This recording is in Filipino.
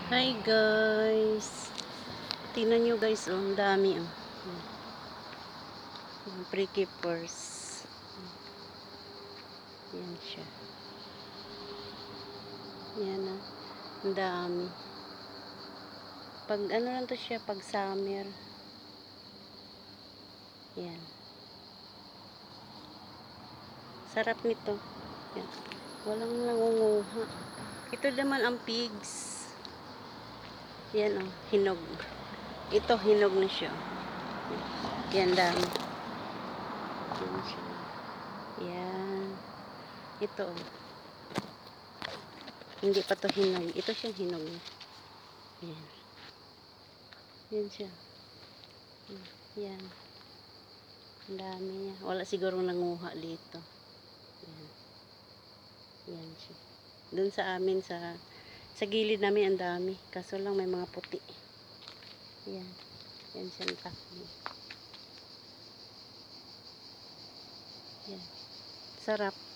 Hi guys. Tingnan nyo guys, oh, ang dami oh. Yung pre-keepers. Yan siya. Yan ah. Ang dami. Pag ano lang to siya, pag summer. Yan. Sarap nito. Yan. Walang nangunguha. Ito naman ang pigs. Yan oh, hinog. Ito hinog na siya. Yan dami. Yan siya. Yan. Ito oh. Hindi pa to hinog. Ito siyang hinog. Yan. Yan siya. Yan. Ang dami niya. Wala siguro nanguha dito. Yan. Yan siya. Doon sa amin, sa gilid namin ang dami. Kaso lang may mga puti. Yan. Yan siya ang takbo. Yan. Sarap.